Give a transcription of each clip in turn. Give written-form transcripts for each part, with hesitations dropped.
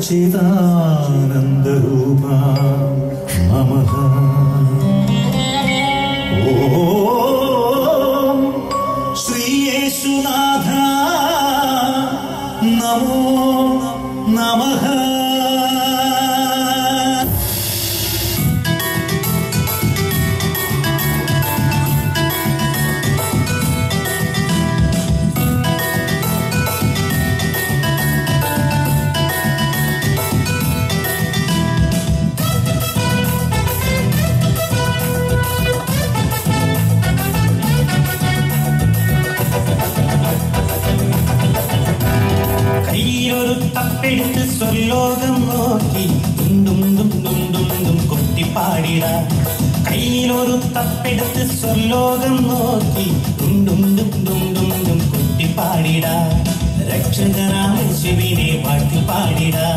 सच्चिदानन्दरूपा नमः। ॐ श्रीयेशुनाथ नमो नमः। തപ്പെടുത്ത് സ്വലോകം നോക്കി ദും ദും ദും ദും ദും കൊട്ടിപ്പാടിടാ. കയ്യിലൊരു തപ്പെടുത്ത് സ്വലോകം നോക്കി ദും ദും ദും ദും ദും ദും കൊട്ടിപ്പാടിടാ. രക്ഷകനാം യേശുവിനെ വാഴ്ത്തി പാടിടാ.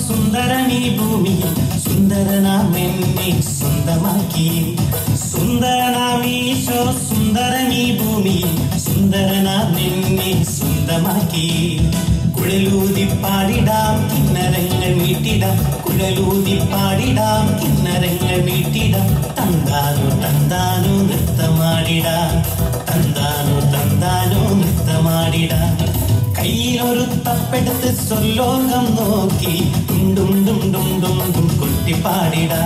സുന്ദരനീ ഭൂമി സുന്ദരനാമെന്നെ സ്വന്തമാക്കി. സുന്ദരനാമീശോ സുന്ദരനീ ഭൂമി സുന്ദരനാമെന്നെ സ്വന്തമാക്കി. കുഴലൂതി പാടിടാം കിന്നരങ്ങൾ മീട്ടിടാം. കുഴലൂതി പാടിടാം കിന്നരങ്ങൾ മീട്ടിടാം. തന്താനോ തന്താനോ നൃത്തമാടിടാം. തന്താനോ തന്താനോ നൃത്തമാടിടാം. കയ്യിലൊരു തപ്പെടുത്ത് സ്വലോകം നോക്കി ഡും ഡും ഡും ഡും ഡും കൊട്ടിപ്പാടിടാ.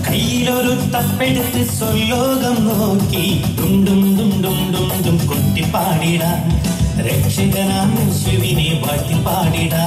കയ്യിലൊരു തപ്പെടുത്ത് സ്വലോകം നോക്കി ഡും ഡും ഡും ഡും ഡും ഡും കൊട്ടിപ്പാടിടാ. രക്ഷകനാം യേശുവിനെ വാഴ്ത്തി പാടിടാ.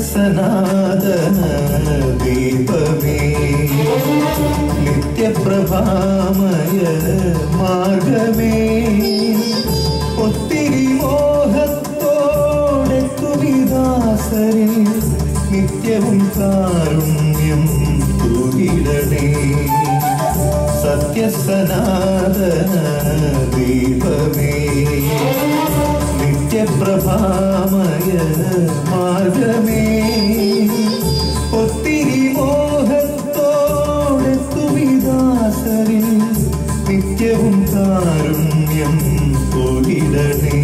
സനാതന ദീപമേ നിത്യപ്രഭാമയ മാർഗമേ ഒത്തിരി മോഹത്തോടെ തുവിദാസരിൽ നിത്യവും കാരുണ്യം തൂകിടണേ. സത്യസനാതന ദീപമേ നിത്യപ്രഭാമയ മാർഗമേ ഒത്തിരി മോഹത്തോടെ തുവിദാസരിൽ നിത്യവും കാരുണ്യം തൂകിടണേ.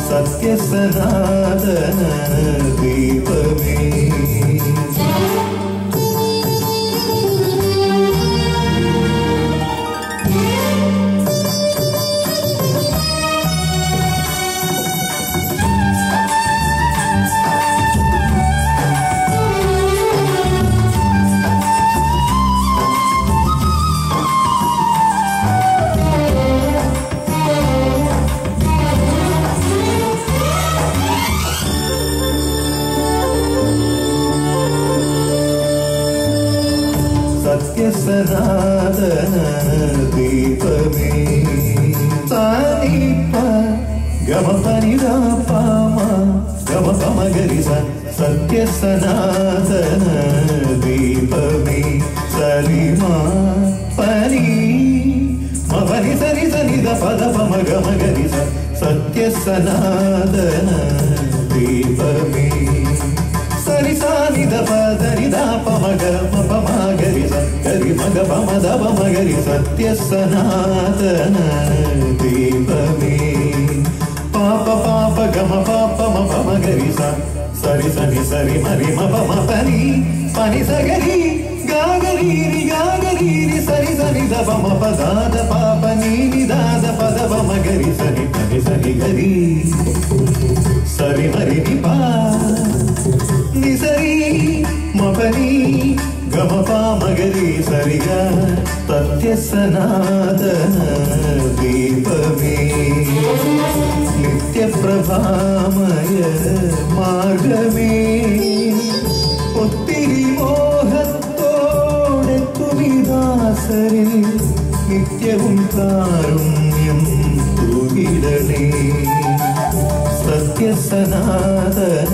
സത്യസനാതന ദീപമേ ഗമ പനിത പാമ ഗമ പമ ഗരി സത്യ സനാതന ദീപമേ സരിമ പനി മപനി സരി സനിത പദ പമ ഗമ ഗരി സത്യ സനാതന ദീപമേ സരി സാനിത പദനിത പമഗ പമഗരി ഗരി മഗ പമദ പമഗരി സത്യ സനാതന ദീപമേ പാപ പാപ ഗമ പാപ മപമഗരി സരി സനി സരി മരി മപ പനി പനി സഗരി ഗാഗരീരി ഗാഗരീരി സരി സനി ദ പമ പദാദ പാപ നീനി ദാദ പദ പമഗരി സനി പനി സനി ഗരി സരി മരി നിപ നിസരി മപനി ഗമ പാമഗരി സരിഗ സത്യ സനാതന ദീപമേ നിത്യപ്രഭാമയ മാർഗമേ ഒത്തിരി മോഹത്തോടെ തുമിദാസരിൽ നിത്യവും കാരുണ്യം തൂകിടണേ സത്യ സനാതന